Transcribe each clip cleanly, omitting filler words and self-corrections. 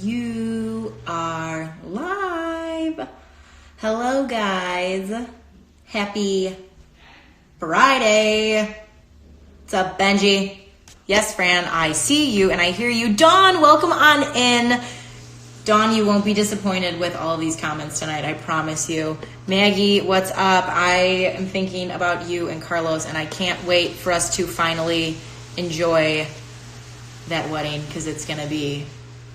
You are live. Hello, guys. Happy Friday. What's up, Benji? Yes, Fran, I see you and I hear you. Dawn, welcome on in. Dawn, you won't be disappointed with all these comments tonight, I promise you. Maggie, what's up? I am thinking about you and Carlos, and I can't wait for us to finally enjoy that wedding because it's gonna be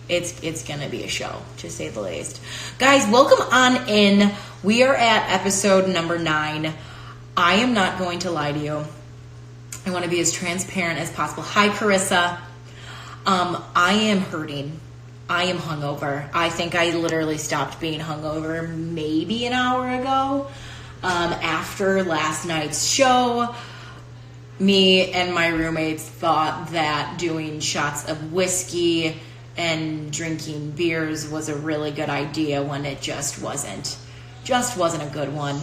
a show, to say the least. Guys, welcome on in. We are at episode number 9. I am not going to lie to you. I want to be as transparent as possible. Hi, Carissa. I am hurting. I am hungover. I think I literally stopped being hungover maybe an hour ago. After last night's show, me and my roommates thought that doing shots of whiskey and drinking beers was a really good idea when it just wasn't a good one.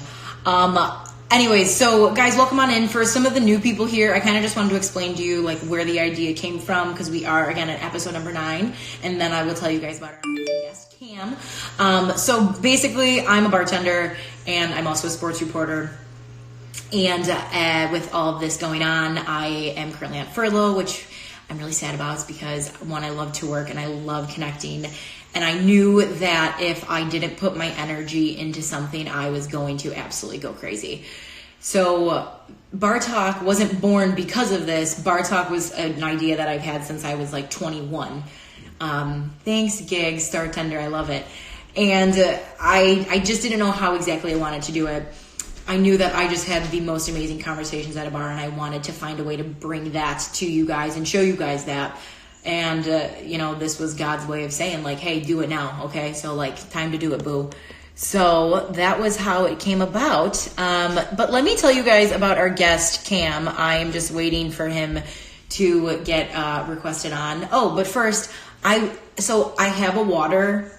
Anyways, so guys, welcome on in. For some of the new people here, I kind of just wanted to explain to you like where the idea came from, because we are again at episode number 9, and then I will tell you guys about our amazing guest Cam. So basically, I'm a bartender and I'm also a sports reporter. And with all of this going on, I am currently on furlough, which I'm really sad about. It's because, one, I love to work and I love connecting. And I knew that if I didn't put my energy into something, I was going to absolutely go crazy. So Bar Talk wasn't born because of this. Bar Talk was an idea that I've had since I was like 21. Thanks, Gig, Startender. I love it. And I just didn't know how exactly I wanted to do it. I knew that I just had the most amazing conversations at a bar, and I wanted to find a way to bring that to you guys and show you guys that. And, this was God's way of saying, like, hey, do it now, okay? So, like, time to do it, boo. So that was how it came about. But let me tell you guys about our guest, Cam. I am just waiting for him to get requested on. Oh, but first, I have a water.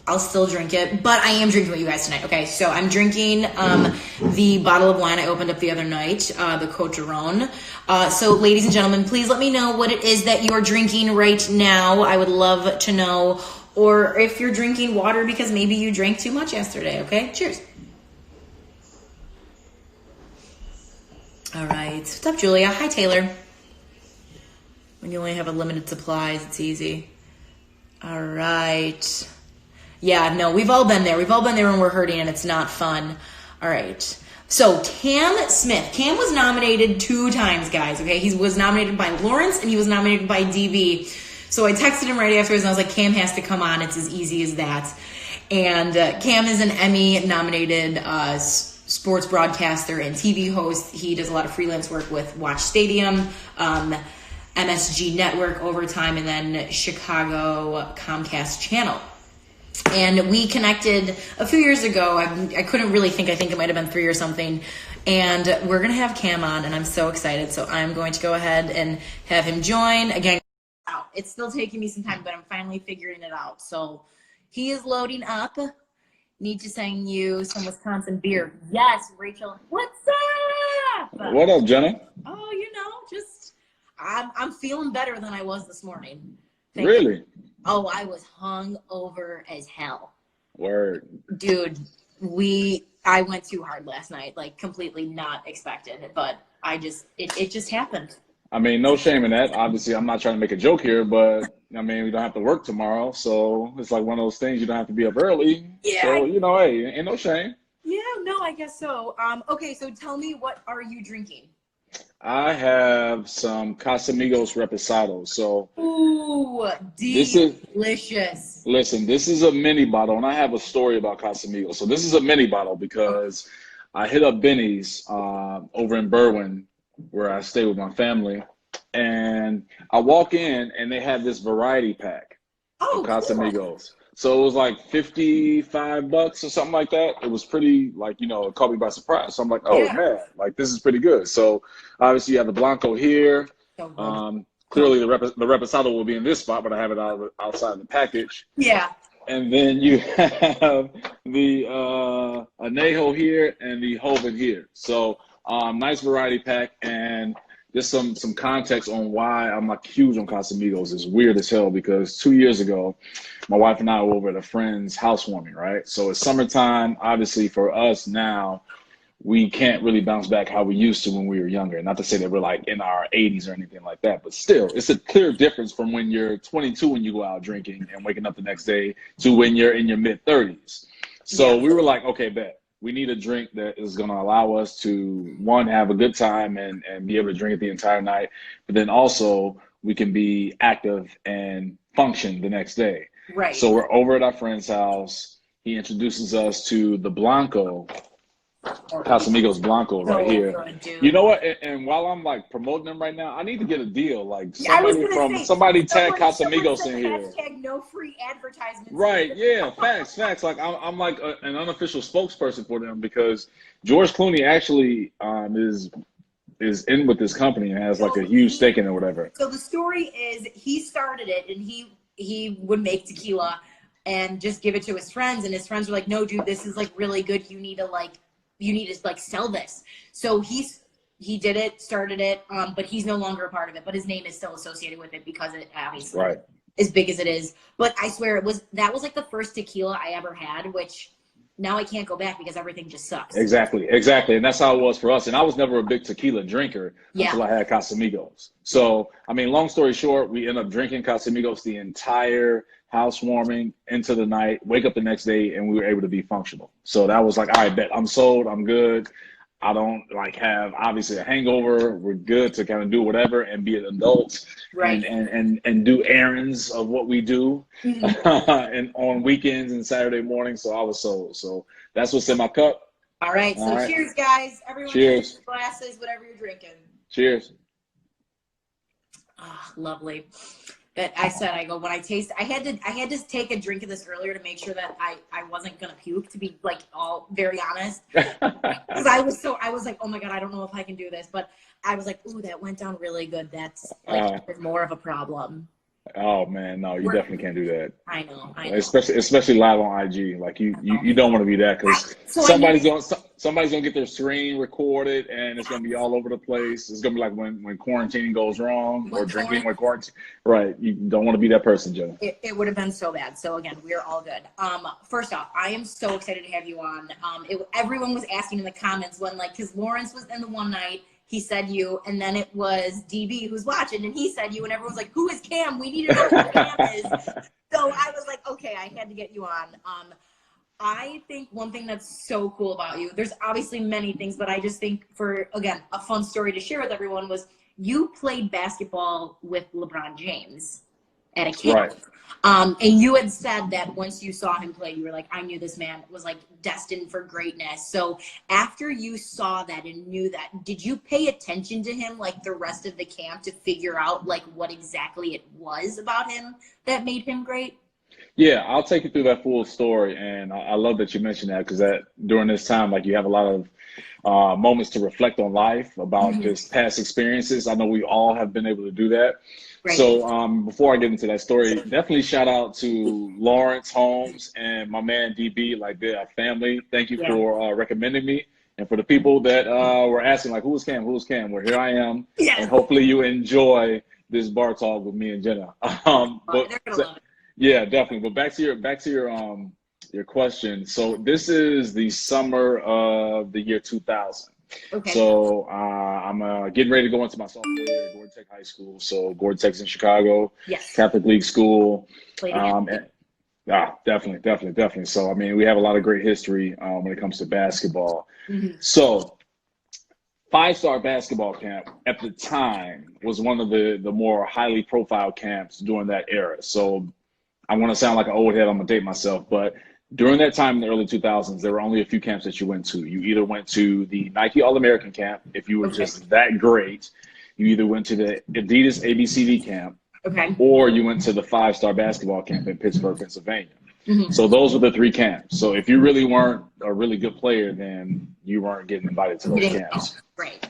I'll still drink it, but I am drinking with you guys tonight, okay? So I'm drinking the bottle of wine I opened up the other night, the Cote Giron. So ladies and gentlemen, please let me know what it is that you're drinking right now. I would love to know. Or if you're drinking water because maybe you drank too much yesterday, okay? Cheers. All right. What's up, Julia? Hi, Taylor. When you only have a limited supplies, it's easy. All right. Yeah, no, we've all been there. We've all been there when we're hurting and it's not fun. All right. So Cam Smith. Cam was nominated 2 times, guys, okay? He was nominated by Lawrence and he was nominated by DB. So I texted him right afterwards and I was like, Cam has to come on. It's as easy as that. And Cam is an Emmy-nominated sports broadcaster and TV host. He does a lot of freelance work with Watch Stadium, MSG Network, Overtime, and then Chicago Comcast Channel. And we connected a few years ago. I couldn't really think. I think it might have been 3 or something. And we're going to have Cam on, and I'm so excited. So I'm going to go ahead and have him join. Again, it's still taking me some time, but I'm finally figuring it out. So he is loading up. Need to sing you some Wisconsin beer. Yes, Rachel. What's up? What up, Jenna? Oh, just I'm feeling better than I was this morning. Really? Oh, I was hung over as hell. Word. Dude, I went too hard last night, like completely not expected, but it just happened. I mean, no shame in that. Obviously, I'm not trying to make a joke here, but I mean, we don't have to work tomorrow, so it's like one of those things. You don't have to be up early. Yeah. So, hey, ain't no shame. Yeah, no, I guess so. Okay, so tell me, what are you drinking? I have some Casamigos Reposados. So, ooh, delicious. Listen, this is a mini bottle, and I have a story about Casamigos. So this is a mini bottle because I hit up Benny's over in Berwyn, where I stay with my family, and I walk in, and they have this variety pack of Casamigos. Cool. So it was like $55 or something like that. It was pretty, it caught me by surprise. So I'm like, oh, yeah, man, this is pretty good. So obviously you have the Blanco here. Clearly the Reposado will be in this spot, but I have it outside the package. Yeah. And then you have the Anejo here and the Joven here. So nice variety pack. And just some context on why I'm like huge on Casamigos is weird as hell because 2 years ago, my wife and I were over at a friend's housewarming, right? So it's summertime. Obviously, for us now, we can't really bounce back how we used to when we were younger. Not to say that we're like in our 80s or anything like that, but still, it's a clear difference from when you're 22 when you go out drinking and waking up the next day to when you're in your mid 30s. So we were like, okay, bet. We need a drink that is going to allow us to, one, have a good time and be able to drink it the entire night, but then also we can be active and function the next day. Right. So we're over at our friend's house. He introduces us to the Blanco, Casamigos Blanco right here. Good, you know what? And while I'm like promoting them right now, I need to get a deal. Like somebody tag Casamigos in here. Hashtag no free advertisements. Right? Yeah. Facts. Like I'm like an unofficial spokesperson for them because George Clooney actually is in with this company and has like a huge stake in it or whatever. So the story is he started it and he would make tequila and just give it to his friends, and his friends were like, no, dude, this is like really good. You need to sell this. So he did it, started it, but he's no longer a part of it. But his name is still associated with it because it obviously as big as it is. But I swear that was like the first tequila I ever had, which now I can't go back because everything just sucks. Exactly. And that's how it was for us. And I was never a big tequila drinker until I had Casamigos. So, I mean, long story short, we ended up drinking Casamigos the entire housewarming into the night, wake up the next day, and we were able to be functional. So that was like, all right, bet, I'm sold, I'm good. I don't like have obviously a hangover. We're good to kind of do whatever and be an adult and do errands of what we do and on weekends and Saturday mornings. So I was sold. So that's what's in my cup. All right. So cheers, guys. Everyone, cheers. Glasses, whatever you're drinking. Cheers. Ah, lovely. But I said, I had to take a drink of this earlier to make sure that I wasn't gonna puke, to be like all very honest. Because I was like, oh my God, I don't know if I can do this. But I was like, ooh, that went down really good. That's like more of a problem. Oh man, no, you definitely can't do that. I know. Especially live on IG. Like you don't want to be that because somebody's gonna get their screen recorded and it's gonna be all over the place. It's gonna be like when quarantining goes wrong or drinking when quarantine. Right, you don't want to be that person, Jenna. It would have been so bad. So again, we're all good. First off, I am so excited to have you on. Everyone was asking in the comments when because Lawrence was in the one night. He said you, and then it was DB who's watching, and he said you, and everyone's like, who is Cam? We need to know who Cam is. So I was like, okay, I had to get you on. I think one thing that's so cool about you, there's obviously many things, but I just think again, a fun story to share with everyone was you played basketball with LeBron James at a camp. Right. And you had said that once you saw him play, you were like, I knew this man was like destined for greatness. So after you saw that and knew that, did you pay attention to him like the rest of the camp to figure out like what exactly it was about him that made him great? Yeah, I'll take you through that full story. And I love that you mentioned that because that during this time, like you have a lot of moments to reflect on life about just past experiences. I know we all have been able to do that. Right. So before I get into that story, definitely shout out to Lawrence Holmes and my man DB, like they're a family. Thank you for recommending me. And for the people that were asking, like, who's Cam? Who's Cam? Well, here I am. Yes. And hopefully you enjoy this bar talk with me and Jenna. Yeah, definitely. But back to your question. So this is the summer of the year 2000. Okay. So I'm getting ready to go into my sophomore year at Gordon Tech High School. So Gordon Tech's in Chicago, Catholic League school. Definitely. So I mean, we have a lot of great history when it comes to basketball. So 5-star basketball camp at the time was one of the more highly profiled camps during that era. So I want to sound like an old head. I'm gonna date myself, but during that time in the early 2000s, there were only a few camps that you went to. You either went to the Nike All-American camp, if you were just that great. You either went to the Adidas ABCD camp, or you went to the 5-star basketball camp in Pittsburgh, Pennsylvania. So those were the 3 camps. So if you really weren't a really good player, then you weren't getting invited to those camps. Right.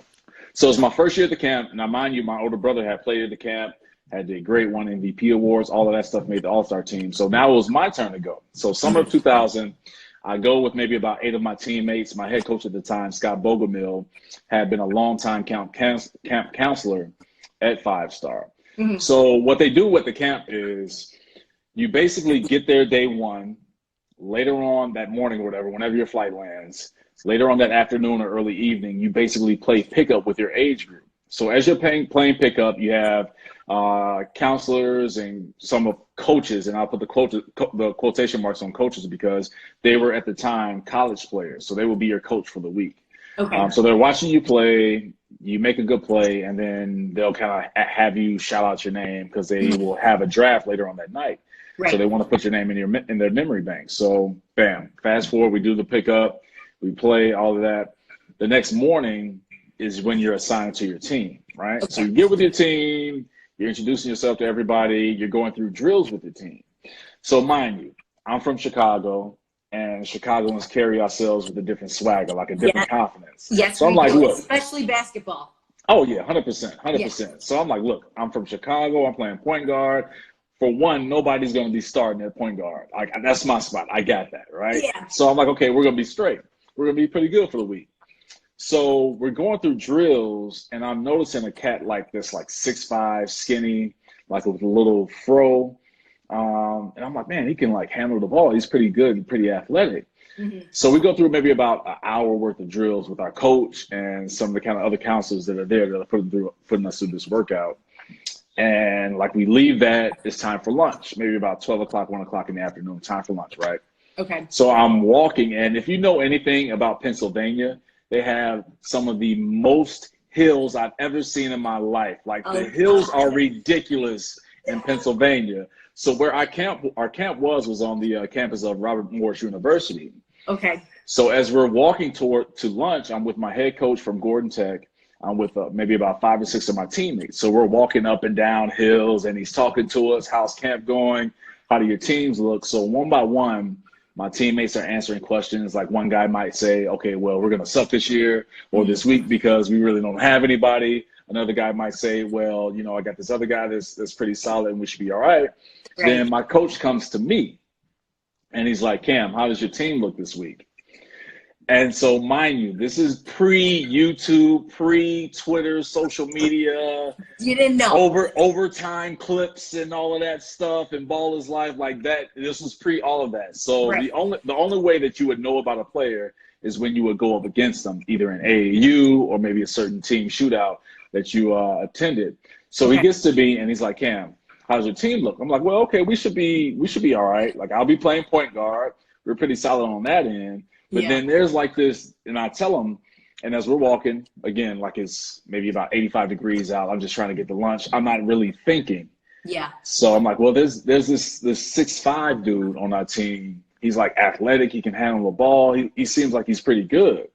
So it's my first year at the camp. Now, mind you, my older brother had played at the camp, had the great won MVP awards, all of that stuff made the All-Star team. So now it was my turn to go. So summer of 2000, I go with maybe about 8 of my teammates. My head coach at the time, Scott Bogomil, had been a longtime camp counselor at 5-Star. So what they do at the camp is you basically get there day one, later on that morning or whatever, whenever your flight lands, later on that afternoon or early evening, you basically play pickup with your age group. So as you're playing pickup, you have counselors and some coaches, and I'll put the quotation marks on coaches because they were at the time college players. So they will be your coach for the week. Okay. So they're watching you play, you make a good play, and then they'll kind of have you shout out your name because they will have a draft later on that night. Right. So they want to put your name in their memory bank. So bam, fast forward, we do the pickup, we play, all of that. The next morning is when you're assigned to your team, right? Okay. So you get with your team, you're introducing yourself to everybody, you're going through drills with your team. So mind you, I'm from Chicago, and Chicagoans carry ourselves with a different swagger, like a different confidence. Yes, so I'm like, do, look, especially basketball. Oh yeah, 100%. Yeah. So I'm like, look, I'm from Chicago, I'm playing point guard. For one, nobody's going to be starting at point guard. Like, that's my spot. I got that, right? Yeah. So I'm like, okay, we're going to be straight. We're going to be pretty good for the week. So we're going through drills, and I'm noticing a cat like this, like 6'5", skinny, like with a little fro. And I'm like, man, he can like handle the ball. He's pretty good and pretty athletic. So we go through maybe about an hour worth of drills with our coach and some of the kind of other counselors that are there that are putting us through this workout. And like we leave that, it's time for lunch, maybe about 12 o'clock, 1 o'clock in the afternoon, time for lunch, right? Okay. So I'm walking, and if you know anything about Pennsylvania, they have some of the most hills I've ever seen in my life. Like the hills are ridiculous in Pennsylvania. So where our camp was on the campus of Robert Morris University. Okay. So as we're walking to lunch, I'm with my head coach from Gordon Tech. I'm with maybe about 5 or 6 of my teammates. So we're walking up and down hills, and he's talking to us. How's camp going? How do your teams look? So one by one, my teammates are answering questions. Like one guy might say, okay, well, we're going to suck this year or this week because we really don't have anybody. Another guy might say, well, you know, I got this other guy that's pretty solid and we should be all right. Then my coach comes to me and he's like, Cam, how does your team look this week? And so, mind you, this is pre-YouTube, pre-Twitter, social media. You didn't know. Overtime clips and all of that stuff and Ball is Life like that. This was pre all of that. So the only way that you would know about a player is when you would go up against them, either in AAU or maybe a certain team shootout that you attended. So he gets to me and he's like, Cam, how's your team look? I'm like, well, okay, we should be all right. Like I'll be playing point guard. We're pretty solid on that end. But then there's like this, and I tell him, and as we're walking, again, like it's maybe about 85 degrees out, I'm just trying to get to lunch. I'm not really thinking. Yeah. So I'm like, well, there's this 6'5" dude on our team. He's like athletic. He can handle the ball. He seems like he's pretty good.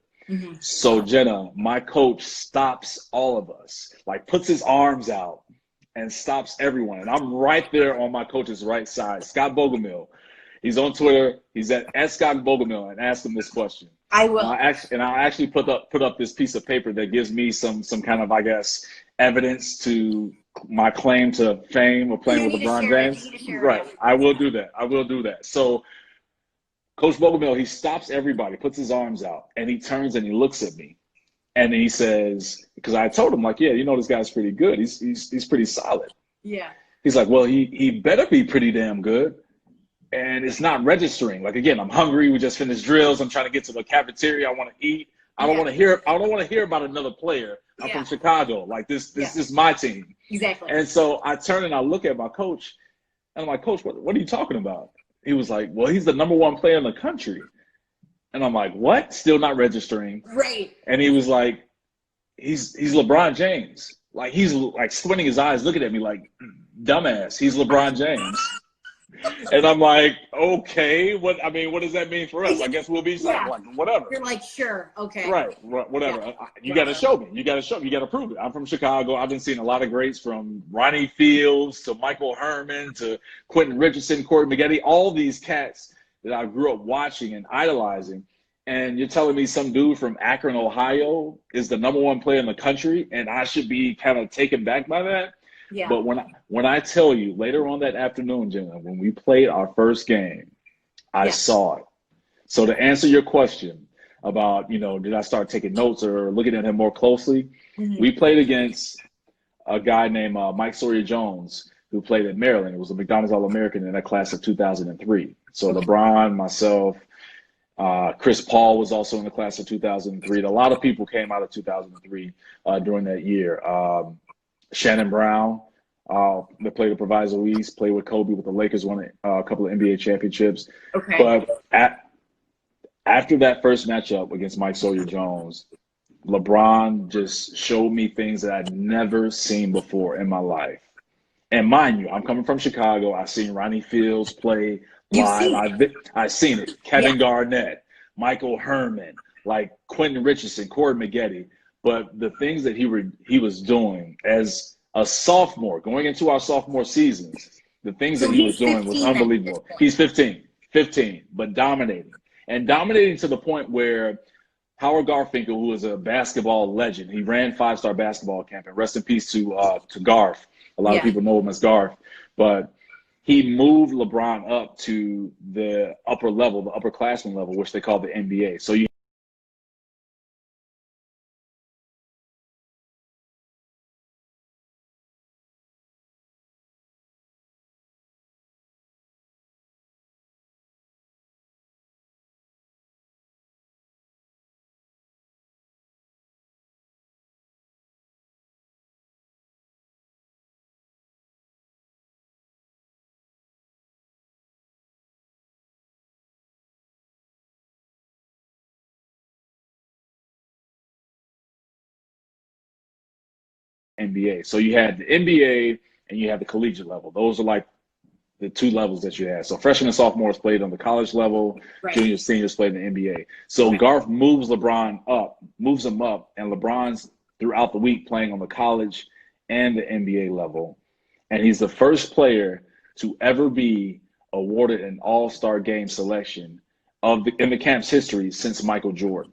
So Jenna, my coach stops all of us, like puts his arms out and stops everyone. And I'm right there on my coach's right side, Scott Bogomil. He's on Twitter. He's at Scott Bogomil, and ask him this question. I will. And I'll actually put up this piece of paper that gives me some kind of, I guess, evidence to my claim to fame of playing with LeBron James. Right. I will do that. So Coach Bogomil, he stops everybody, puts his arms out, and he turns and he looks at me. And he says, because I told him, like, yeah, you know, this guy's pretty good. He's pretty solid. Yeah. He's like, well, he better be pretty damn good. And it's not registering. Like, again, I'm hungry. We just finished drills. I'm trying to get to the cafeteria. I want to eat. I don't want to hear about another player. I'm from Chicago. Like this is my team. Exactly. And so I turn and I look at my coach, and I'm like, Coach, what are you talking about? He was like, well, he's the #1 player in the country. And I'm like, what? Still not registering. Right. And he was like, he's LeBron James. Like he's like squinting his eyes, looking at me like, dumbass. He's LeBron James. And I'm like, okay, what does that mean for us? I guess we'll be like, whatever. You're like, sure, okay. Right, whatever. Yeah. You got to show me. You got to prove it. I'm from Chicago. I've been seeing a lot of greats from Ronnie Fields to Michael Herman to Quentin Richardson, Corey Maggette, all these cats that I grew up watching and idolizing. And you're telling me some dude from Akron, Ohio is the #1 player in the country, and I should be kind of taken back by that? Yeah. But when I tell you later on that afternoon, Jenna, when we played our first game, I saw it. So to answer your question about, did I start taking notes or looking at him more closely? We played against a guy named Mike Sawyer-Jones, who played at Maryland. It was a McDonald's All-American in that class of 2003. So LeBron, myself, Chris Paul was also in the class of 2003. A lot of people came out of 2003 during that year. Shannon Brown, that played at Proviso East, played with Kobe with the Lakers, won a couple of NBA championships. Okay. But after that first matchup against Mike Sawyer-Jones, LeBron just showed me things that I'd never seen before in my life. And mind you, I'm coming from Chicago. I've seen Ronnie Fields play live. I've seen it. Kevin Garnett, Michael Herman, like Quentin Richardson, Corey Maggette. But the things that he was doing as a sophomore, going into our sophomore seasons, the things that he was doing was unbelievable. He's 15, but dominating. And dominating to the point where Howard Garfinkel, who is a basketball legend, he ran 5-star basketball camp, and rest in peace to Garth. A lot of people know him as Garth, but he moved LeBron up to the upper level, the upperclassman level, which they call the NBA. So you NBA. So you had the NBA and you had the collegiate level. Those are like the two levels that you had. So freshmen and sophomores played on the college level, juniors, seniors played in the NBA. So Garth moves LeBron up, moves him up, and LeBron's throughout the week playing on the college and the NBA level. And he's the first player to ever be awarded an all-star game selection in the camp's history since Michael Jordan.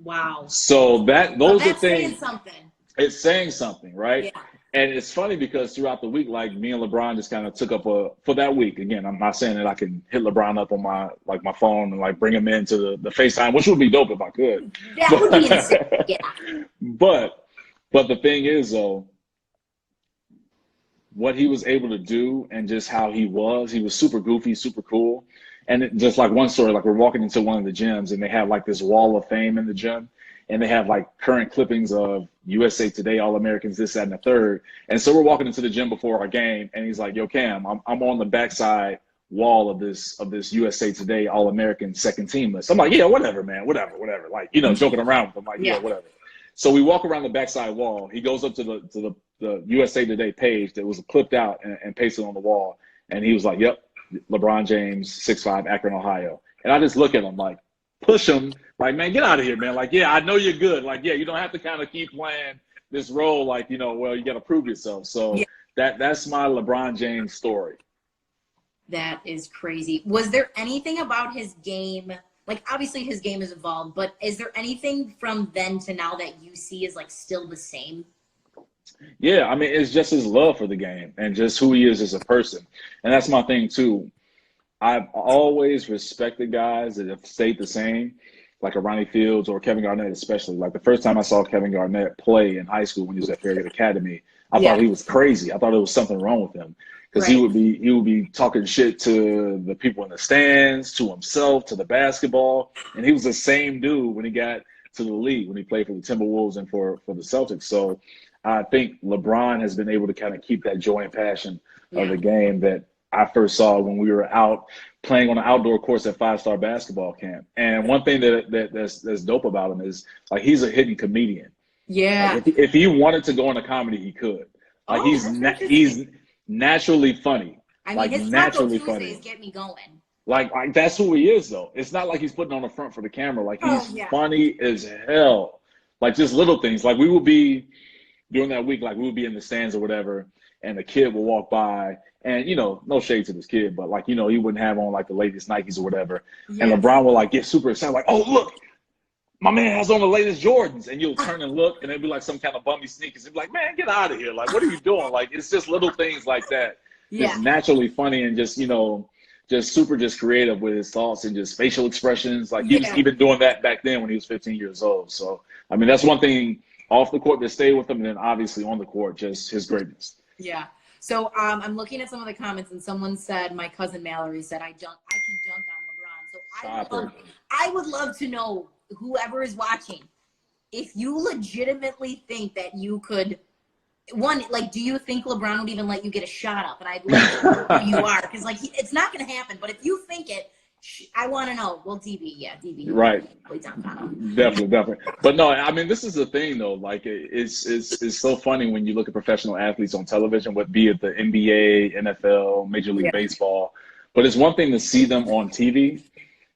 Wow. So those are things. Saying something. It's saying something, right? Yeah. And it's funny because throughout the week, like me and LeBron just kind of took up for that week. Again, I'm not saying that I can hit LeBron up on my phone and like bring him into the FaceTime, which would be dope if I could. That would be insane. Yeah. But the thing is though, what he was able to do and just how he was super goofy, super cool. And just like one story, like we're walking into one of the gyms and they have like this wall of fame in the gym. And they have like current clippings of USA Today, All-Americans, this, that, and the third. And so we're walking into the gym before our game, and he's like, "Yo, Cam, I'm on the backside wall of this USA Today All-American second team list." I'm like, "Yeah, whatever, man, whatever." Like, joking around with him, like, yeah, whatever. So we walk around the backside wall. He goes up to the USA Today page that was clipped out and pasted on the wall, and he was like, "Yep, LeBron James, 6'5", Akron, Ohio." And I just look at him like, push him, like, man, get out of here, man. Like, yeah, I know you're good. Like, yeah, you don't have to kind of keep playing this role like, well, you got to prove yourself. So that's my LeBron James story. That is crazy. Was there anything about his game, like obviously his game has evolved, but is there anything from then to now that you see is like still the same? Yeah, I mean, it's just his love for the game and just who he is as a person. And that's my thing too. I've always respected guys that have stayed the same, like a Ronnie Fields or Kevin Garnett especially. Like the first time I saw Kevin Garnett play in high school when he was at Farragut Academy, I thought he was crazy. I thought there was something wrong with him because he would be talking shit to the people in the stands, to himself, to the basketball. And he was the same dude when he got to the league, when he played for the Timberwolves and for the Celtics. So I think LeBron has been able to kind of keep that joy and passion of the game that I first saw when we were out playing on an outdoor course at 5-star basketball camp. And one thing that's dope about him is like he's a hidden comedian. Yeah. Like if he wanted to go into comedy, he could. Like he's naturally funny. I mean, his naturally funny. Get me going. Like that's who he is though. It's not like he's putting on the front for the camera. Like he's funny as hell. Like just little things. Like we would be during that week, like we would be in the stands or whatever, and a kid would walk by. And, no shade to this kid, but like, he wouldn't have on like the latest Nikes or whatever. Yes. And LeBron will like get super excited, like, "Oh, look, my man has on the latest Jordans." And you'll turn and look and it'll be like some kind of bummy sneakers. It'll be like, "Man, get out of here. Like, what are you doing?" Like, it's just little things like that. It's naturally funny and just just super just creative with his thoughts and just facial expressions. Like he was Yeah. even doing that back then when he was 15 years old. So I mean, that's one thing off the court that stayed with him, and then obviously on the court, just his greatness. Yeah. So I'm looking at some of the comments, and someone said, my cousin Mallory said, I can dunk on LeBron. So Stop it. I would love to know, whoever is watching, if you legitimately think that you could, one, like, do you think LeBron would even let you get a shot up? And I'd love to know who you are, because like it's not going to happen. But if you think it, I want to know. Well, DB. Right. Dunk on him. Definitely. But no, I mean, this is the thing though. Like, it's so funny when you look at professional athletes on television, be it the NBA, NFL, Major League Baseball. But it's one thing to see them on TV.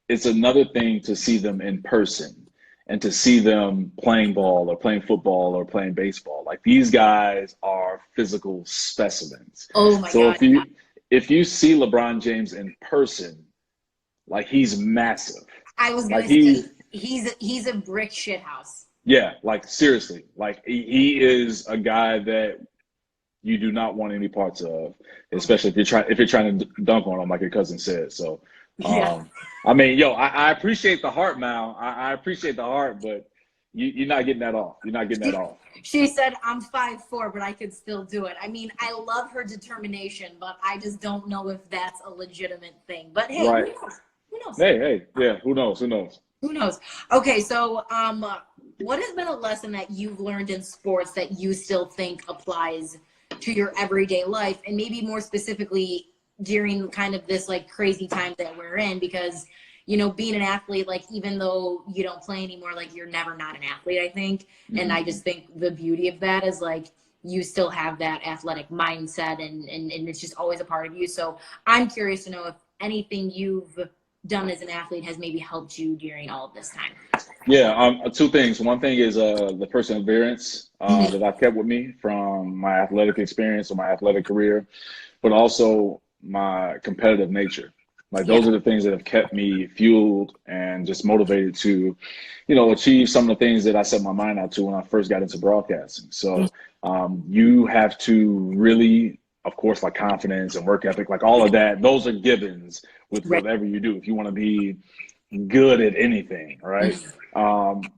It's another thing to see them in person and to see them playing ball or playing football or playing baseball. Like, these guys are physical specimens. Oh my God. So if you see LeBron James in person, like, he's massive. I was gonna like say he's a brick shit house. Yeah, like, seriously. Like, he is a guy that you do not want any parts of, especially if you're trying to dunk on him, like your cousin said. So I mean, I appreciate the heart, Mal. I appreciate the heart, but you're not getting that off. You're not getting that off. She said, I'm 5'4", but I could still do it. I mean, I love her determination, but I just don't know if that's a legitimate thing. But hey, Right. Who knows? Hey, yeah, who knows? Who knows? Okay, so what has been a lesson that you've learned in sports that you still think applies to your everyday life, and maybe more specifically during kind of this like crazy time that we're in? Because, you know, being an athlete, like, even though you don't play anymore, like, you're never not an athlete, I think. Mm-hmm. And I just think the beauty of that is, like, you still have that athletic mindset, and it's just always a part of you. So I'm curious to know if anything you've done as an athlete has maybe helped you during all of this time. Yeah, two things. One thing is the perseverance that I've kept with me from my athletic experience or my athletic career, but also my competitive nature. Like, those are the things that have kept me fueled and just motivated to, you know, achieve some of the things that I set my mind out to when I first got into broadcasting. So you have to really, of course, like, confidence and work ethic, like, all of that, those are givens with whatever you do if you want to be good at anything, right?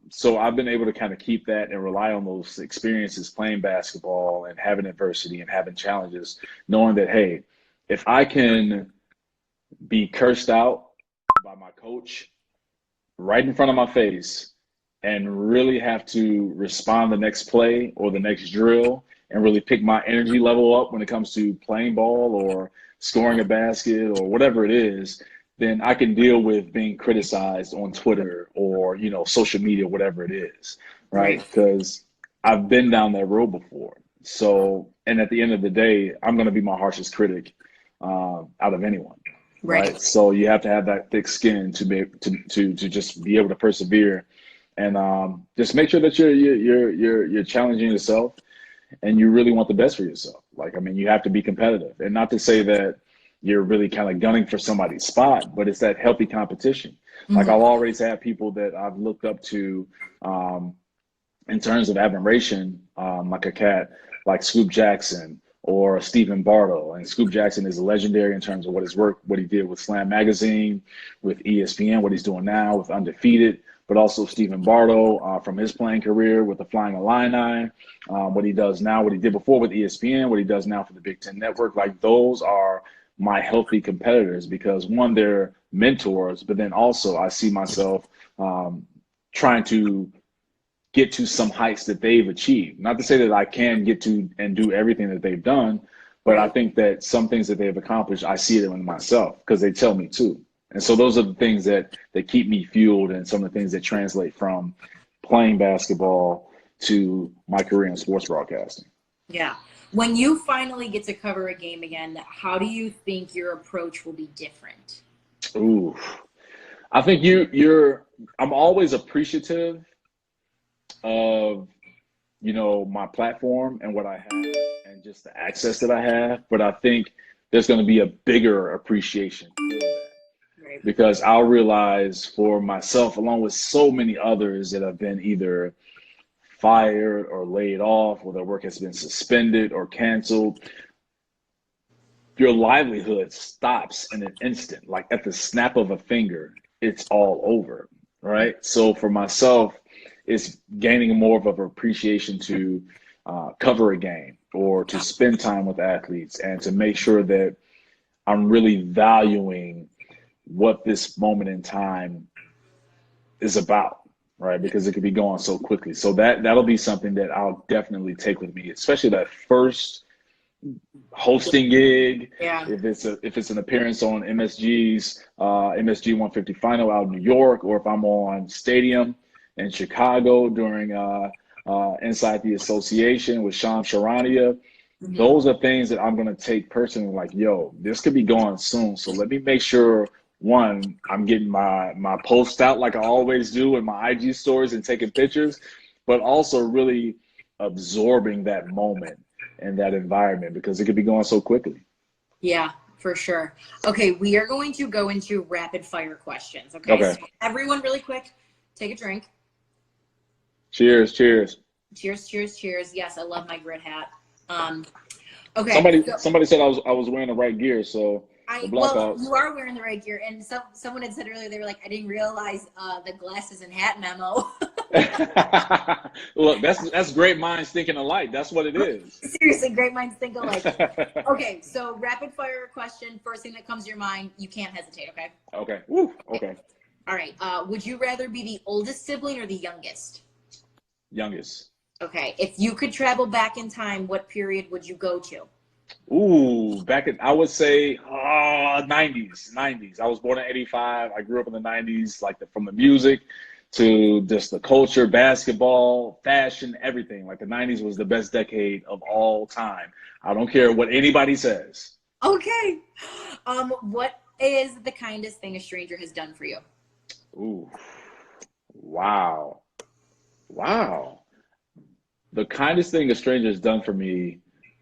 So I've been able to kind of keep that and rely on those experiences playing basketball and having adversity and having challenges, knowing that, hey, if I can be cursed out by my coach right in front of my face and really have to respond the next play or the next drill and really pick my energy level up when it comes to playing ball or scoring a basket or whatever it is, then I can deal with being criticized on Twitter or, you know, social media, whatever it is, right? Because I've been down that road before. So, and at the end of the day, I'm going to be my harshest critic out of anyone, right? So you have to have that thick skin to be to just be able to persevere and just make sure that you're challenging yourself and you really want the best for yourself. Like, I mean, you have to be competitive, and not to say that you're really kind of gunning for somebody's spot, but it's that healthy competition. Like, I'll always have people that I've looked up to in terms of admiration, like a cat like Scoop Jackson or Stephen Bardo. And Scoop Jackson is legendary in terms of what he did with Slam Magazine, with ESPN, what he's doing now with Undefeated, but also Stephen Bardo from his playing career with the Flying Illini, what he does now, what he did before with ESPN, what he does now for the Big Ten Network. Like, those are my healthy competitors because, one, they're mentors, but then also I see myself trying to get to some heights that they've achieved. Not to say that I can get to and do everything that they've done, but I think that some things that they've accomplished, I see it in myself because they tell me to. And so those are the things that keep me fueled, and some of the things that translate from playing basketball to my career in sports broadcasting. Yeah. When you finally get to cover a game again, how do you think your approach will be different? Ooh, I think I'm always appreciative of, you know, my platform and what I have and just the access that I have. But I think there's going to be a bigger appreciation for that. Right. Because I'll realize for myself, along with so many others that have been either fired or laid off, or their work has been suspended or canceled, your livelihood stops in an instant. Like at the snap of a finger, it's all over, right? So for myself, it's gaining more of an appreciation to cover a game or to spend time with athletes and to make sure that I'm really valuing what this moment in time is about, right? Because it could be going so quickly. So that'll be something that I'll definitely take with me, especially that first hosting gig. Yeah. If it's an appearance on MSG's MSG 150 final out in New York, or if I'm on Stadium in Chicago during Inside the Association with Sean Charania. Those are things that I'm going to take personally, like, yo, this could be going soon. So let me make sure, one, I'm getting my post out like I always do in my IG stories and taking pictures, but also really absorbing that moment and that environment because it could be going so quickly. Yeah, for sure. Okay, we are going to go into rapid fire questions. Okay. So everyone, really quick, take a drink. Cheers, cheers. Cheers, cheers, cheers. Yes, I love my grit hat. Okay. Somebody said I was wearing the right gear, so well, you are wearing the right gear, and someone had said earlier they were like, I didn't realize the glasses and hat memo. Look, that's great minds thinking alike. That's what it is. Seriously, great minds think alike. Okay, so rapid fire question. First thing that comes to your mind, you can't hesitate. Okay. Okay. Woo. Okay. All right. Would you rather be the oldest sibling or the youngest? Youngest. Okay. If you could travel back in time, what period would you go to? Ooh, I would say 90s. I was born in 85. I grew up in the 90s, like from the music to just the culture, basketball, fashion, everything. Like the 90s was the best decade of all time. I don't care what anybody says. Okay. What is the kindest thing a stranger has done for you? Ooh. Wow. The kindest thing a stranger has done for me,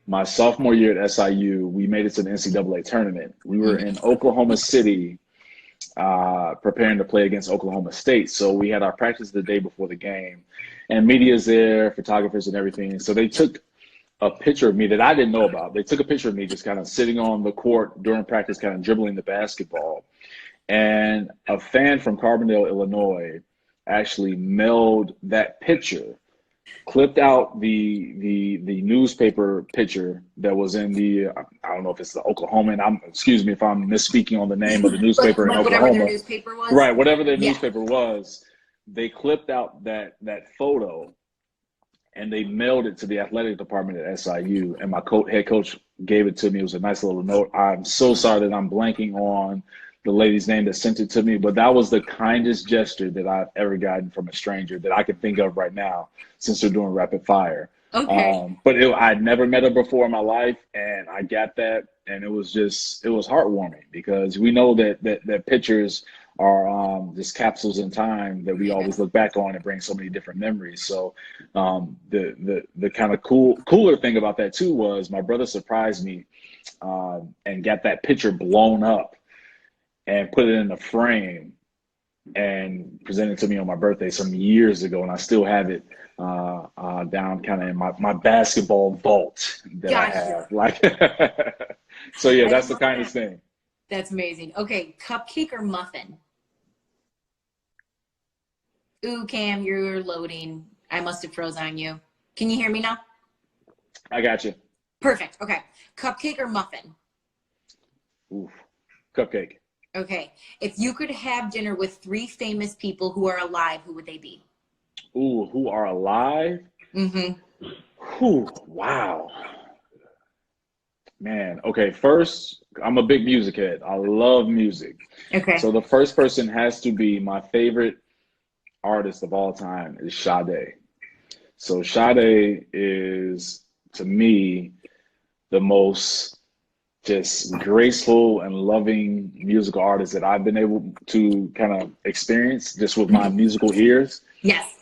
my sophomore year at SIU, we made it to the NCAA tournament. We were in Oklahoma City preparing to play against Oklahoma State. So we had our practice the day before the game. And media's there, photographers and everything. So they took a picture of me that I didn't know about. They took a picture of me just kind of sitting on the court during practice, kind of dribbling the basketball. And a fan from Carbondale, Illinois, actually mailed that picture, clipped out the newspaper picture that was in the I don't know if it's the Oklahoman. Excuse me if I'm misspeaking on the name of the newspaper in Oklahoma. Whatever their newspaper was. Right, whatever their newspaper was, they clipped out that photo and they mailed it to the athletic department at SIU. And my head coach gave it to me. It was a nice little note. I'm so sorry that I'm blanking on the lady's name that sent it to me, but that was the kindest gesture that I've ever gotten from a stranger that I can think of right now since they're doing rapid fire. Okay. But I'd never met her before in my life, and I got that, and it was heartwarming because we know that pictures are just capsules in time that we always look back on and bring so many different memories. So the kind of cooler thing about that too was my brother surprised me and got that picture blown up and put it in a frame and presented it to me on my birthday some years ago. And I still have it down kind of in my basketball vault that I have. Like, so yeah, that's the kindest thing. That's amazing. Okay, cupcake or muffin? Ooh, Cam, you're loading. I must have froze on you. Can you hear me now? I got you. Perfect. Okay, cupcake or muffin? Ooh, cupcake. Okay. If you could have dinner with 3 famous people who are alive, who would they be? Ooh, who are alive? Mm-hmm. Whew, wow. Man, okay, first, I'm a big music head. I love music. Okay. So the first person has to be my favorite artist of all time is Sade. So Sade is, to me, the most just graceful and loving musical artist that I've been able to kind of experience just with my musical ears. Yes.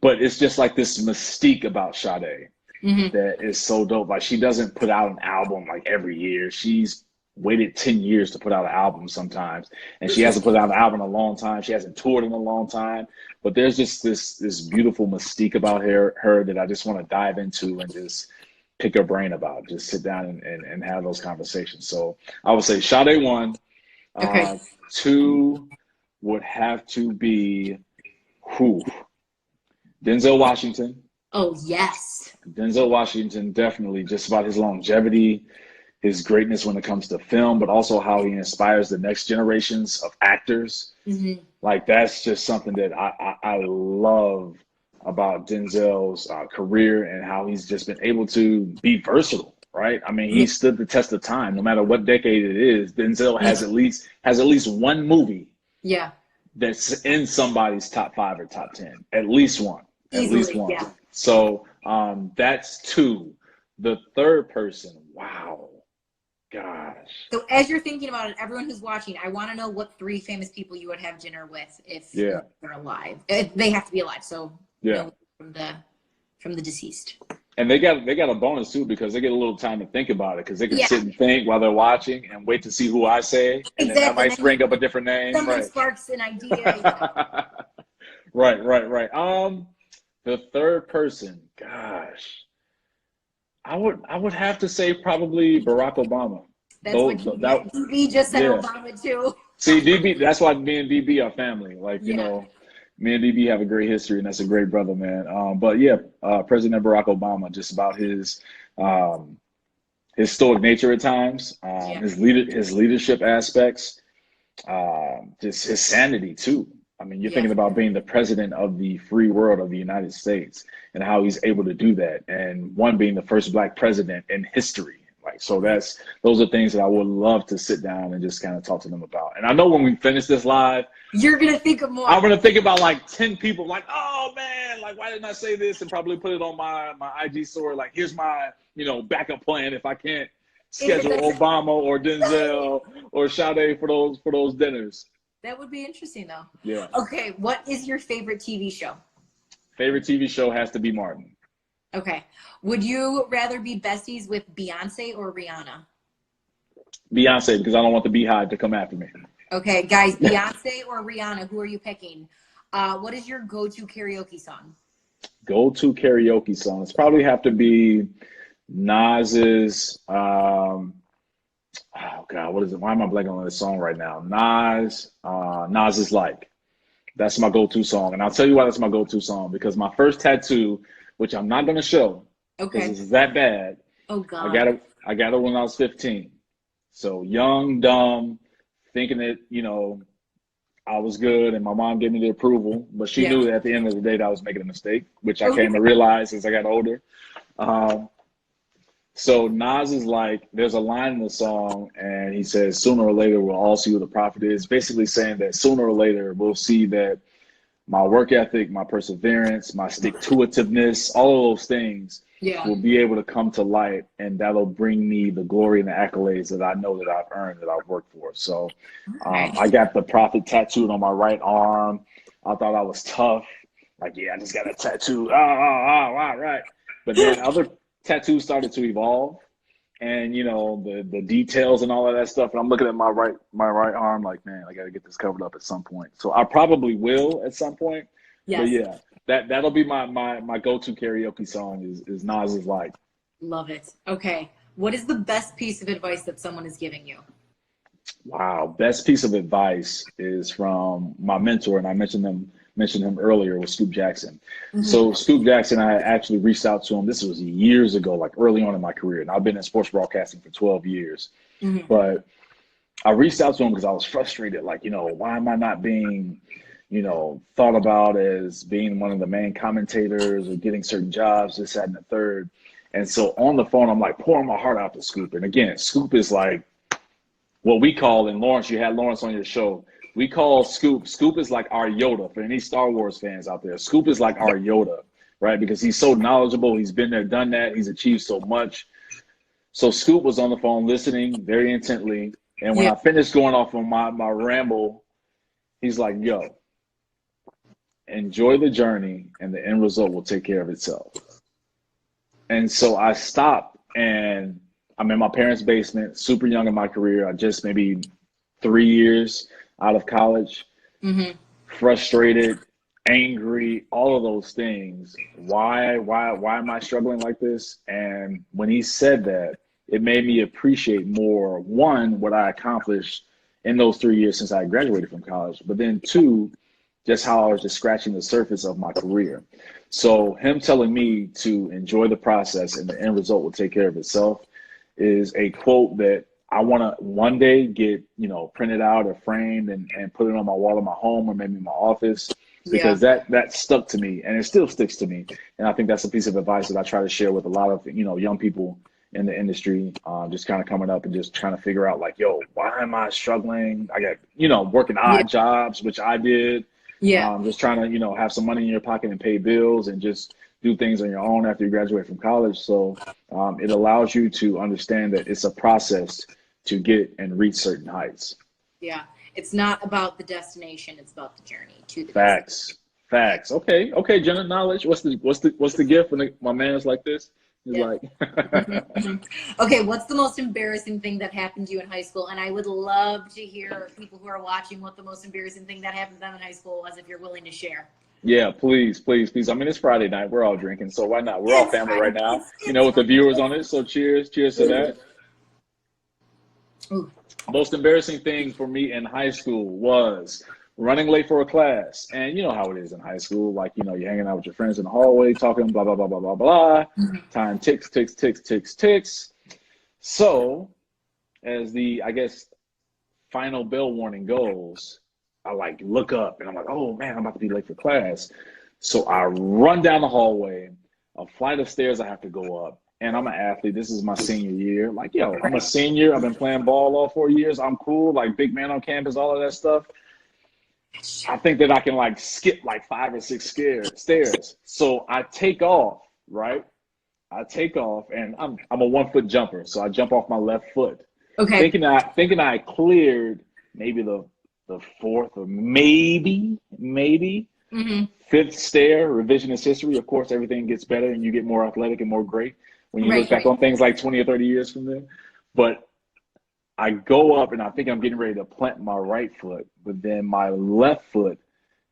But it's just like this mystique about Sade that is so dope. Like she doesn't put out an album like every year. She's waited 10 years to put out an album sometimes. And she hasn't put out an album in a long time. She hasn't toured in a long time. But there's just this beautiful mystique about her that I just want to dive into and just pick your brain about. Just sit down and have those conversations. So I would say Sade one. Okay. Two would have to be who? Denzel Washington. Oh, yes. Denzel Washington, definitely, just about his longevity, his greatness when it comes to film, but also how he inspires the next generations of actors. Mm-hmm. Like that's just something that I love about Denzel's career and how he's just been able to be versatile, right? I mean, he Yeah. stood the test of time. No matter what decade it is, Denzel has at least one movie Yeah. that's in somebody's top 5 or top 10. At least one. At least Easily. one. Yeah. So that's two. The third person, wow, gosh. So as you're thinking about it, everyone who's watching, I want to know what 3 famous people you would have dinner with if Yeah. they're alive. They have to be alive, so Yeah. no from the deceased. And they got a bonus too because they get a little time to think about it because they can Yeah. sit and think while they're watching and wait to see who I say, and then that might bring up a different name. Someone Right. sparks an idea. Right. The third person, gosh, I would have to say probably Barack Obama. That's what DB just said. Obama too. See, DB, that's why me and DB are family. Like, you Yeah. know, me and DB have a great history, and that's a great brother, man. But yeah, President Barack Obama, just about his stoic nature at times, his leadership aspects, just his sanity too. I mean, you're thinking about being the president of the free world of the United States and how he's able to do that, and one being the first Black president in history. Like, so those are things that I would love to sit down and just kind of talk to them about. And I know when we finish this live, you're gonna think of more. I'm gonna think about like 10 people. Like, oh man, like why didn't I say this? And probably put it on my IG story. Like, here's my backup plan if I can't schedule Obama or Denzel or Sade for those dinners. That would be interesting though. Yeah. Okay, what is your favorite TV show? Favorite TV show has to be Martin. Okay. Would you rather be besties with Beyonce or Rihanna? Beyonce, because I don't want the Beehive to come after me. Okay, guys, Beyonce or Rihanna, who are you picking? What is your go-to karaoke song? Go-to karaoke song. It's probably have to be Nas's, oh God, what is it? Why am I blanking on this song right now? Nas is Like. That's my go-to song. And I'll tell you why that's my go-to song, because my first tattoo, which I'm not going to show, because it's that bad. Oh God. I got it when I was 15. So young, dumb, thinking that, I was good and my mom gave me the approval, but she knew that at the end of the day that I was making a mistake, which I came to realize as I got older. So Nas is Like, there's a line in the song and he says, sooner or later we'll all see who the prophet is, basically saying that sooner or later we'll see that my work ethic, my perseverance, my stick-to-itiveness, all of those things will be able to come to light, and that'll bring me the glory and the accolades that I know that I've earned, that I've worked for. So I got the prophet tattooed on my right arm. I thought I was tough. Like, I just got a tattoo. Right. But then other tattoos started to evolve, and the details and all of that stuff. And I'm looking at my right arm, like, man, I got to get this covered up at some point. So I probably will at some point. Yes. But yeah, that'll be my go-to karaoke song is Nas is Like. Love it. Okay, what is the best piece of advice that someone is giving you? Wow, best piece of advice is from my mentor, and I mentioned him earlier, with Scoop Jackson. Mm-hmm. So Scoop Jackson, I actually reached out to him. This was years ago, like early on in my career, and I've been in sports broadcasting for 12 years. Mm-hmm. But I reached out to him because I was frustrated. Like, why am I not being, thought about as being one of the main commentators or getting certain jobs, this, that, and the third. And so on the phone, I'm like pouring my heart out to Scoop. And again, Scoop is like what we call, and Lawrence, you had Lawrence on your show, we call Scoop is like our Yoda for any Star Wars fans out there. Scoop is like our Yoda, right? Because he's so knowledgeable. He's been there, done that. He's achieved so much. So Scoop was on the phone listening very intently. And when I finished going off on my ramble, he's like, yo, enjoy the journey and the end result will take care of itself. And so I stopped, and I'm in my parents' basement, super young in my career. I just maybe 3 years out of college, frustrated. angry, all of those things. Why am I struggling like this? And when he said that, it made me appreciate more, one, what I accomplished in those 3 years since I graduated from college, but then two, just how I was just scratching the surface of my career. So him telling me to enjoy the process and the end result will take care of itself is a quote that I want to one day get, printed out or framed and put it on my wall in my home or maybe in my office, Yeah. because that stuck to me and it still sticks to me. And I think that's a piece of advice that I try to share with a lot of, young people in the industry, just kind of coming up and just trying to figure out like, yo, why am I struggling? I got, working Yeah. odd jobs, which I did. Yeah. Just trying to, have some money in your pocket and pay bills and just do things on your own after you graduate from college. So it allows you to understand that it's a process to get and reach certain heights. Yeah. It's not about the destination, it's about the journey to the Facts. Facts. Okay. Okay, Jenna, knowledge. What's the gift when my man's like this? He's destination. like Okay, what's the most embarrassing thing that happened to you in high school? And I would love to hear people who are watching what the most embarrassing thing that happened to them in high school was, if you're willing to share. Yeah, please, please, please. I mean, it's Friday night. We're all drinking, so why not? We're all It's family right Friday. now, It's with the viewers on it. So cheers to that. Ooh. Most embarrassing thing for me in high school was running late for a class. And you know how it is in high school. Like, you're hanging out with your friends in the hallway, talking, blah, blah, blah, blah, blah, blah. Time ticks, ticks, ticks, ticks, ticks. So as the, I guess, final bell warning goes, I like look up and I'm like, oh man, I'm about to be late for class. So I run down the hallway, a flight of stairs I have to go up. And I'm an athlete. This is my senior year. Like, yo, I'm a senior. I've been playing ball all 4 years. I'm cool. Like, big man on campus, all of that stuff. I think that I can like skip like 5 or 6 stairs. So I take off, right? I take off and I'm a 1-foot jumper. So I jump off my left foot. Okay. Thinking I cleared maybe the fourth or maybe fifth stair. Revisionist history. Of course, everything gets better and you get more athletic and more great when you look back on things like 20 or 30 years from then. But I go up and I think I'm getting ready to plant my right foot, but then my left foot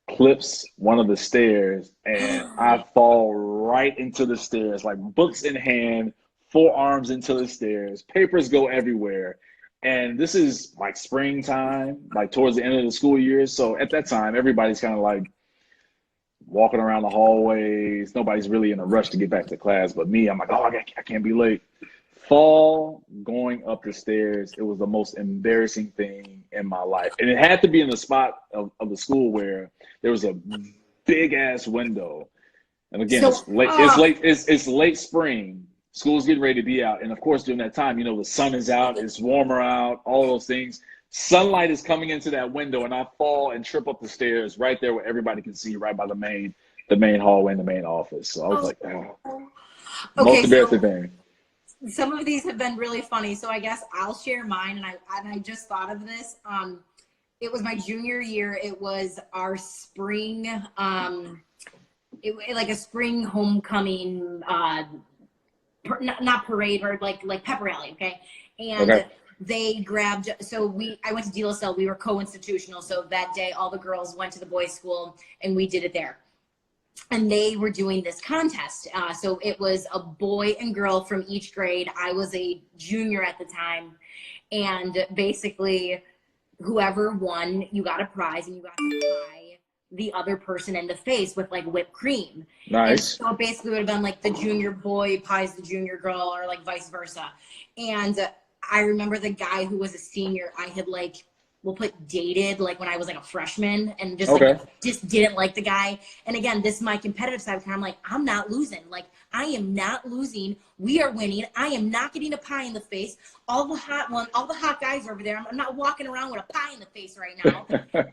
clips one of the stairs and I fall right into the stairs, like books in hand, forearms into the stairs, papers go everywhere. And this is like springtime, like towards the end of the school year. So at that time, everybody's kind of like walking around the hallways. Nobody's really in a rush to get back to class. But me, I'm like, oh, I can't be late. Fall going up the stairs. It was the most embarrassing thing in my life. And it had to be in the spot of the school where there was a big ass window. And again, it's late spring. School's getting ready to be out. And of course, during that time, the sun is out, it's warmer out, all those things. Sunlight is coming into that window and I fall and trip up the stairs right there where everybody can see, right by the main hallway and the main office. So I was like, most embarrassing thing. Some of these have been really funny, so I guess I'll share mine. And I just thought of this. It was my junior year. It was our spring, like a spring homecoming, not parade, or like pep rally. Okay, and they grabbed. So I went to De La Salle. We were co-institutional. So that day, all the girls went to the boys' school, and we did it there. And they were doing this contest. So it was a boy and girl from each grade. I was a junior at the time. And basically, whoever won, you got a prize and you got to pie the other person in the face with like whipped cream. Nice. And so basically it would have been like the junior boy pies the junior girl, or like vice versa. And I remember the guy who was a senior, I had like, we'll put dated like when I was like a freshman, and just didn't like the guy. And again, this is my competitive side. I'm like, I'm not losing. Like, I am not losing. We are winning. I am not getting a pie in the face. All the hot guys over there. I'm not walking around with a pie in the face right now.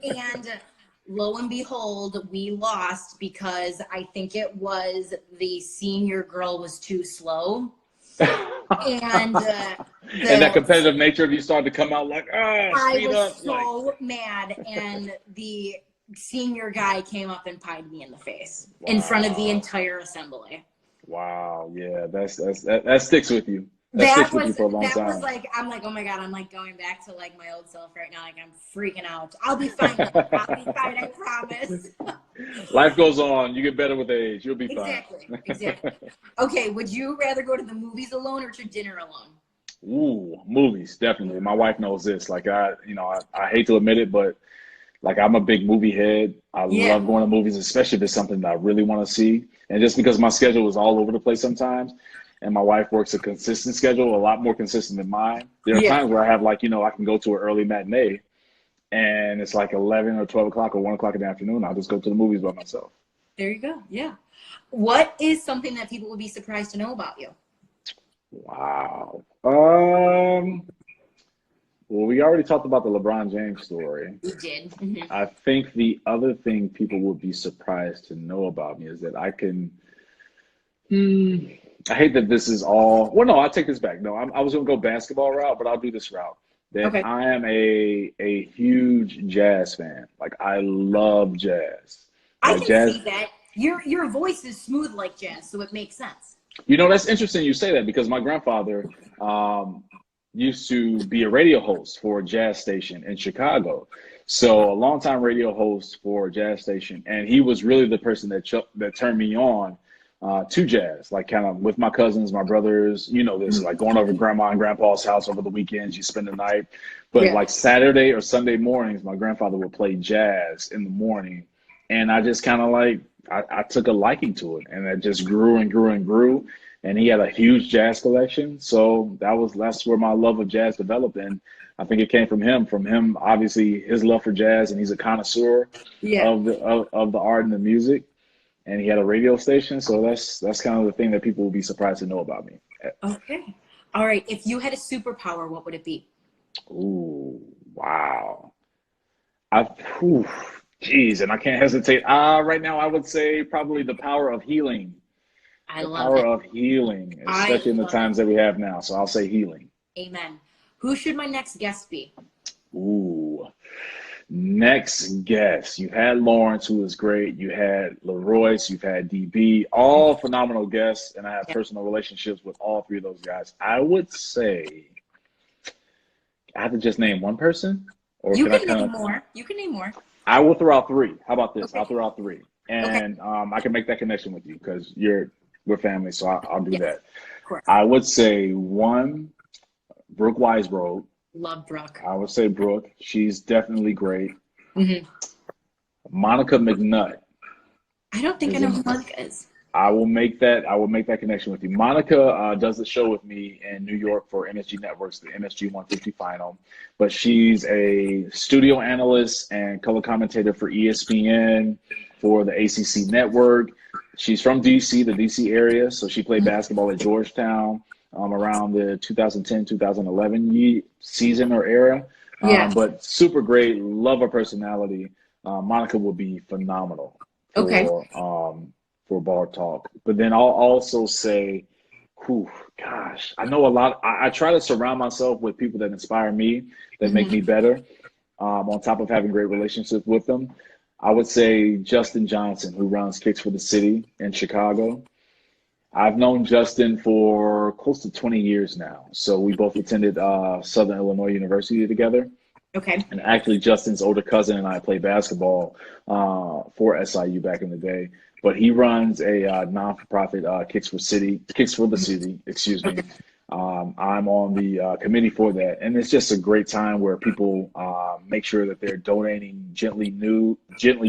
And lo and behold, we lost because I think it was the senior girl was too slow. And that competitive nature of you started to come out like, I was so mad. And the senior guy came up and pied me in the face in front of the entire assembly. Wow. Yeah, that sticks with you. That sticks with you for a long that was time. like, I'm like, oh my God, I'm like going back to like my old self right now. Like I'm freaking out. I'll be fine. I'll be fine. I promise. Life goes on. You get better with age. You'll be fine. Exactly. Okay. Would you rather go to the movies alone or to dinner alone? Ooh, movies, definitely. My wife knows this. Like I hate to admit it, but like I'm a big movie head. I Yeah. love going to movies, especially if it's something that I really want to see. And just because my schedule is all over the place sometimes, and my wife works a consistent schedule, a lot more consistent than mine. There are Yeah. times where I have like, I can go to an early matinee and it's like 11 or 12 o'clock or 1 o'clock in the afternoon. I'll just go to the movies by myself. There you go. Yeah. What is something that people would be surprised to know about you? Wow. Well, we already talked about the LeBron James story. We did. Mm-hmm. I think the other thing people would be surprised to know about me is that I can. I hate that this is all. Well, no, I take this back. No, I was going to go basketball route, but I'll do this route. That Okay. I am a huge jazz fan. Like I love jazz. I Like can jazz. see that. Your voice is smooth like jazz, so it makes sense. That's interesting you say that because my grandfather used to be a radio host for a jazz station in Chicago. So a longtime radio host for a jazz station, and he was really the person that turned me on to jazz. Like kind of with my cousins, my brothers, this like going over to grandma and grandpa's house over the weekends. You spend the night, but Yeah. like Saturday or Sunday mornings, my grandfather would play jazz in the morning, and I just kind of like I took a liking to it, and it just grew and grew and grew. And he had a huge jazz collection, so that's where my love of jazz developed. And I think it came from him. From him, obviously, his love for jazz, and he's a connoisseur Yeah. of the art and the music. And he had a radio station, so that's kind of the thing that people will be surprised to know about me. Okay. All right. If you had a superpower, what would it be? Ooh, wow. I, whew, geez, and I can't hesitate. Right now, I would say probably the power of healing. I The love power it. of healing, I especially in the love it. times that we have now. So I'll say healing. Amen. Who should my next guest be? Ooh. Next guest. You had Lawrence, who was great. You had Leroyce. You've had DB. All phenomenal guests, and I have Yeah. personal relationships with all three of those guys. I would say I have to just name one person, or You can I can kind name of? more. You can name more. I will throw out three. How about this? Okay. I'll throw out three, Okay. and I can make that connection with you because we're family. So I'll do Yes. that. Of course. I would say one, Brooke Weisbrod. Love Brooke. I would say Brooke. She's definitely great. Mm-hmm. Monica McNutt I don't think I is know a. who Monica is. I will make that connection with you. Monica does the show with me in New York for MSG Networks, the MSG 150 final. But she's a studio analyst and color commentator for ESPN, for the ACC network. She's from DC, the DC area, so she played basketball at Georgetown around the 2010-2011 season or era. Yeah. But super great, love her personality. Monica will be phenomenal Okay. for Bar Talk. But then I'll also say, whew, gosh, I know a lot. I try to surround myself with people that inspire me, that make me better, on top of having great relationships with them. I would say Justin Johnson, who runs Kicks for the City in Chicago. I've known Justin for close to 20 years now. So we both attended Southern Illinois University together. Okay. And actually, Justin's older cousin and I played basketball for SIU back in the day. But he runs a non-for-profit Kicks for the City, excuse me. I'm on the committee for that, and it's just a great time where people make sure that they're donating gently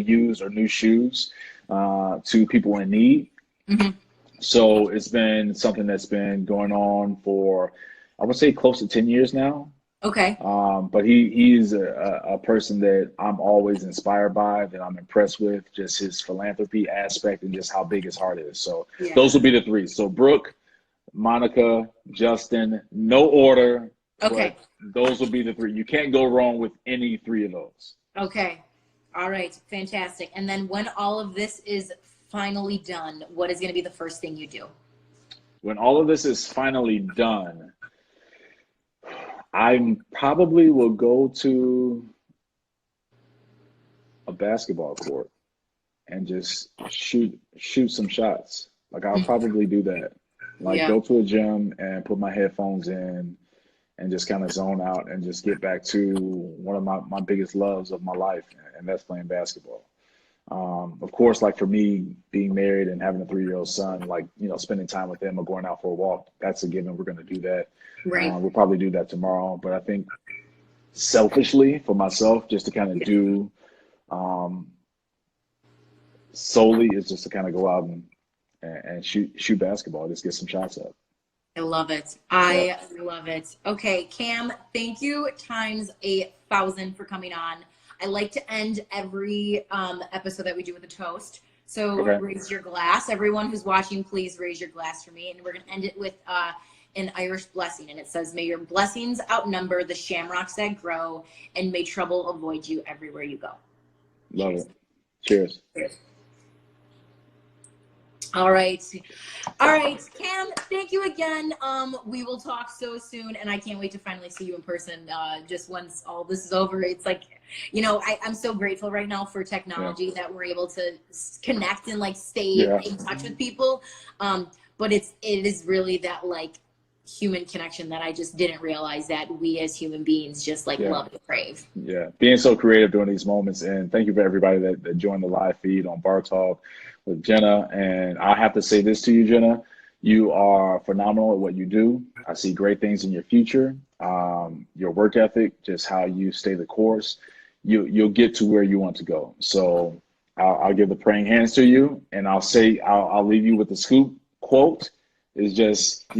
used or new shoes to people in need. Mm-hmm. So it's been something that's been going on for, I would say, close to 10 years now. Okay. But he's a person that I'm always inspired by, that I'm impressed with, just his philanthropy aspect and just how big his heart is. So Yeah. those will be the three. So Brooke, Monica, Justin, no order. Okay. But those will be the three. You can't go wrong with any three of those. Okay. All right. Fantastic. And then when all of this is finally done, what is going to be the first thing you do? When all of this is finally done, I probably will go to a basketball court and just shoot some shots. Like I'll probably do that. Like Yeah. go to a gym and put my headphones in and just kind of zone out and just get back to one of my biggest loves of my life, and that's playing basketball. Of course, like for me, being married and having a 3-year-old son, like, spending time with him or going out for a walk, that's a given. We're going to do that. Right. We'll probably do that tomorrow. But I think selfishly for myself, just to kind of Yeah. do um, solely is just to kind of go out and shoot basketball, just get some shots up. I love it. Yep. I love it. Okay, Cam, thank you times 1,000 for coming on. I like to end every episode that we do with a toast. So Okay. raise your glass. Everyone who's watching, please raise your glass for me. And we're going to end it with an Irish blessing. And it says, may your blessings outnumber the shamrocks that grow, and may trouble avoid you everywhere you go. Love Cheers. it. Cheers. Cheers. All right. All right, Cam, thank you again. We will talk so soon, and I can't wait to finally see you in person. Just once all this is over, it's like, I'm so grateful right now for Yeah. technology that we're able to connect and like stay Yeah. in touch with people. But it is really that like human connection that I just didn't realize that we as human beings just like Yeah. love and crave. Yeah. Being so creative during these moments. And thank you for everybody that joined the live feed on Bar Talk with Jenna. And I have to say this to you, Jenna. You are phenomenal at what you do. I see great things in your future. Your work ethic, just how you stay the course, you'll get to where you want to go. So I'll give the praying hands to you, and I'll leave you with the scoop quote is just,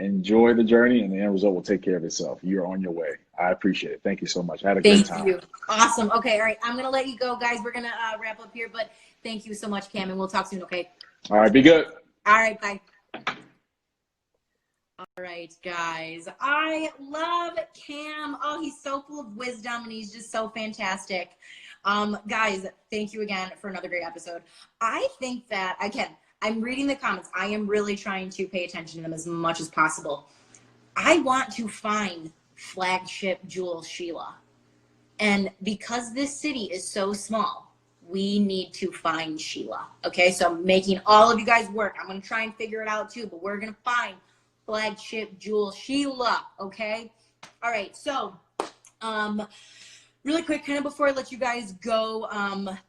enjoy the journey, and the end result will take care of itself. You're on your way. I appreciate it. Thank you so much. I had a great time. Thank you. Awesome. Okay. All right. I'm going to let you go, guys. We're going to wrap up here, but thank you so much, Cam, and we'll talk soon. Okay. All right. Be good. All right. Bye. All right, guys. I love Cam. Oh, he's so full of wisdom and he's just so fantastic. Guys, thank you again for another great episode. I think that, again, I'm reading the comments. I am really trying to pay attention to them as much as possible. I want to find flagship Jewel Sheila. And because this city is so small, we need to find Sheila. Okay, so I'm making all of you guys work. I'm going to try and figure it out too, but we're going to find flagship Jewel Sheila. Okay, all right, so really quick, kind of before I let you guys go,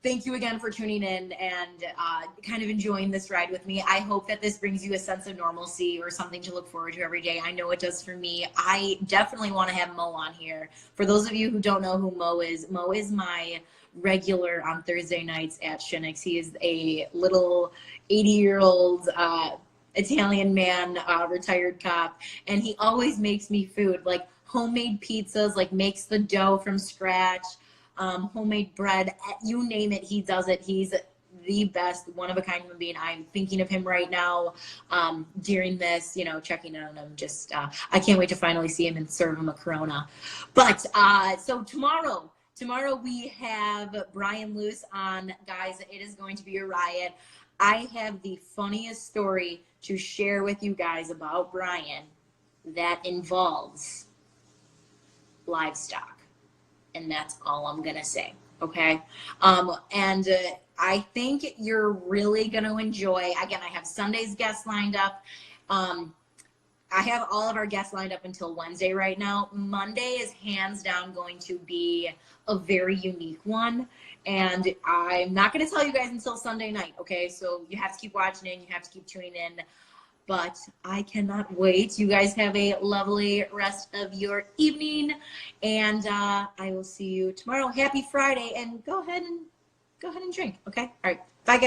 thank you again for tuning in and kind of enjoying this ride with me. I hope that this brings you a sense of normalcy or something to look forward to every day. I know it does for me. I definitely want to have Mo on here. For those of you who don't know who Mo is my regular on Thursday nights at Shinix. He is a little 80-year-old Italian man, retired cop, and he always makes me food, like homemade pizzas, like makes the dough from scratch, homemade bread, you name it, he does it. He's the best, one-of-a-kind human being. I'm thinking of him right now during this, checking in on him. Just, I can't wait to finally see him and serve him a Corona. But, so tomorrow we have Brian Luce on. Guys, it is going to be a riot. I have the funniest story to share with you guys about Brian that involves livestock. And that's all I'm going to say. Okay. I think you're really going to enjoy. Again, I have Sunday's guests lined up. I have all of our guests lined up until Wednesday right now. Monday is hands down going to be a very unique one. And I'm not going to tell you guys until Sunday night, okay? So you have to keep watching in. You have to keep tuning in. But I cannot wait. You guys have a lovely rest of your evening. And I will see you tomorrow. Happy Friday. And go ahead and drink, okay? All right. Bye,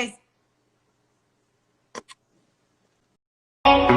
guys.